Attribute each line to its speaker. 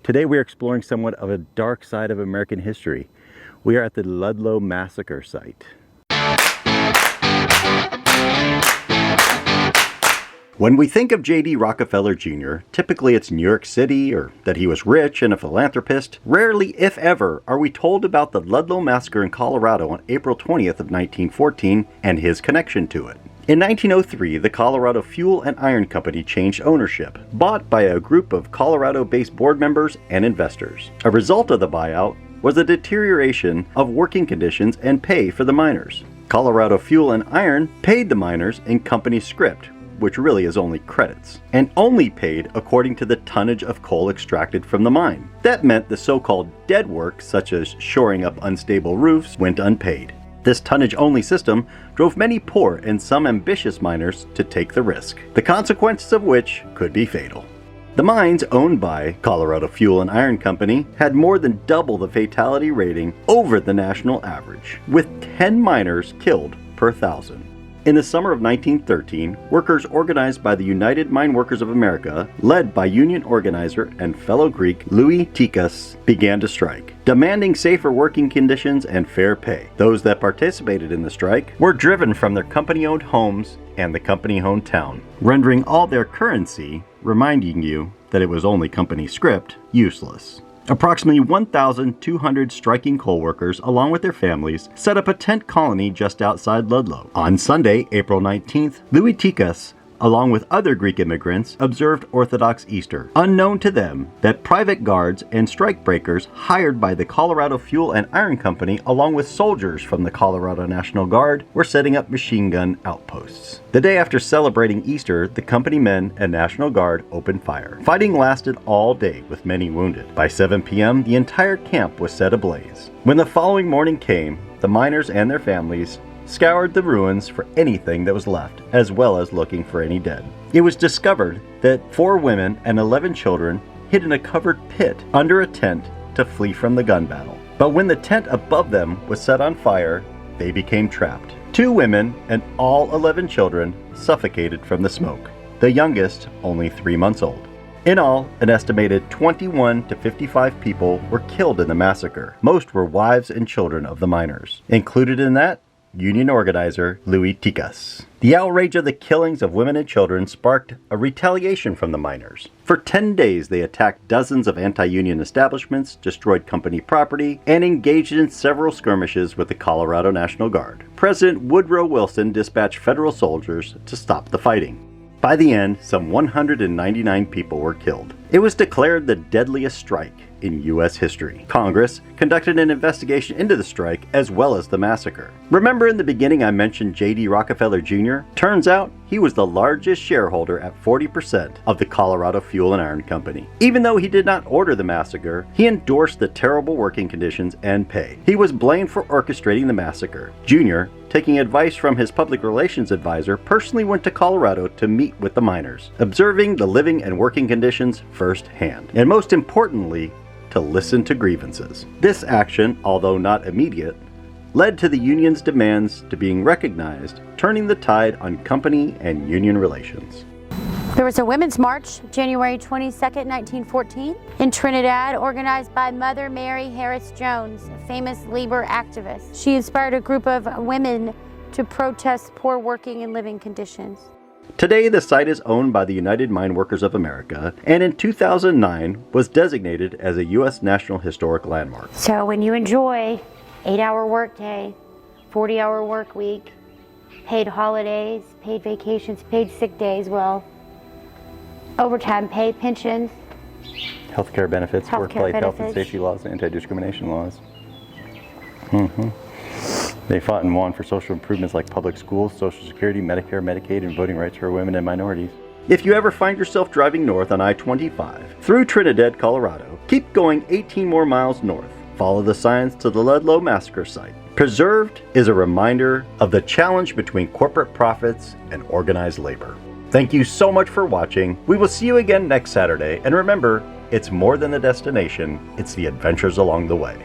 Speaker 1: Today we are exploring somewhat of a dark side of American history. We are at the Ludlow Massacre site. When we think of J.D. Rockefeller Jr., typically it's New York City or that he was rich and a philanthropist. Rarely, if ever, are we told about the Ludlow Massacre in Colorado on April 20th of 1914 and his connection to it. In 1903, the Colorado Fuel and Iron Company changed ownership, bought by a group of Colorado-based board members and investors. A result of the buyout was a deterioration of working conditions and pay for the miners. Colorado Fuel and Iron paid the miners in company script, which really is only credits, and only paid according to the tonnage of coal extracted from the mine. That meant the so-called dead work, such as shoring up unstable roofs, went unpaid. This tonnage-only system drove many poor and some ambitious miners to take the risk, the consequences of which could be fatal. The mines owned by Colorado Fuel and Iron Company had more than double the fatality rating over the national average, with 10 miners killed per 1,000. In the summer of 1913, workers organized by the United Mine Workers of America, led by union organizer and fellow Greek Louis Tikas, began to strike, demanding safer working conditions and fair pay. Those that participated in the strike were driven from their company-owned homes and the company-owned town, rendering all their currency, reminding you that it was only company script, useless. Approximately 1,200 striking coal workers, along with their families, set up a tent colony just outside Ludlow. On Sunday, April 19th, Louis Tikas, along with other Greek immigrants, observed Orthodox Easter. Unknown to them that private guards and strikebreakers hired by the Colorado Fuel and Iron Company, along with soldiers from the Colorado National Guard, were setting up machine gun outposts. The day after celebrating Easter, the company men and National Guard opened fire. Fighting lasted all day with many wounded. By 7 p.m., the entire camp was set ablaze. When the following morning came, the miners and their families scoured the ruins for anything that was left, as well as looking for any dead. It was discovered that 4 women and 11 children hid in a covered pit under a tent to flee from the gun battle. But when the tent above them was set on fire, they became trapped. 2 women and all 11 children suffocated from the smoke, the youngest only 3 months old. In all, an estimated 21 to 55 people were killed in the massacre. Most were wives and children of the miners. Included in that, union organizer Louis Tikas. The outrage of the killings of women and children sparked a retaliation from the miners. For 10 days, they attacked dozens of anti-union establishments, destroyed company property, and engaged in several skirmishes with the Colorado National Guard. President Woodrow Wilson dispatched federal soldiers to stop the fighting. By the end, some 199 people were killed. It was declared the deadliest strike in U.S. history. Congress conducted an investigation into the strike as well as the massacre. Remember in the beginning I mentioned J.D. Rockefeller Jr.? Turns out he was the largest shareholder at 40% of the Colorado Fuel and Iron Company. Even though he did not order the massacre, he endorsed the terrible working conditions and pay. He was blamed for orchestrating the massacre. Jr., taking advice from his public relations advisor, personally went to Colorado to meet with the miners, observing the living and working conditions firsthand, and most importantly, to listen to grievances. This action, although not immediate, led to the union's demands to being recognized, turning the tide on company and union relations.
Speaker 2: There was a women's march January 22nd, 1914 in Trinidad, organized by Mother Mary Harris Jones, a famous labor activist. She inspired a group of women to protest poor working and living conditions.
Speaker 1: Today, the site is owned by the United Mine Workers of America, and in 2009 was designated as a U.S. National Historic Landmark.
Speaker 2: So when you enjoy 8-hour workday, 40-hour work week, paid holidays, paid vacations, paid sick days, well, overtime pay, pensions,
Speaker 1: Healthcare benefits, workplace health and safety laws, and anti-discrimination laws. They fought and won for social improvements like public schools, Social Security, Medicare, Medicaid, and voting rights for women and minorities. If you ever find yourself driving north on I-25 through Trinidad, Colorado, keep going 18 more miles north. Follow the signs to the Ludlow Massacre site. Preserved is a reminder of the challenge between corporate profits and organized labor. Thank you so much for watching. We will see you again next Saturday, and remember, it's more than the destination, it's the adventures along the way.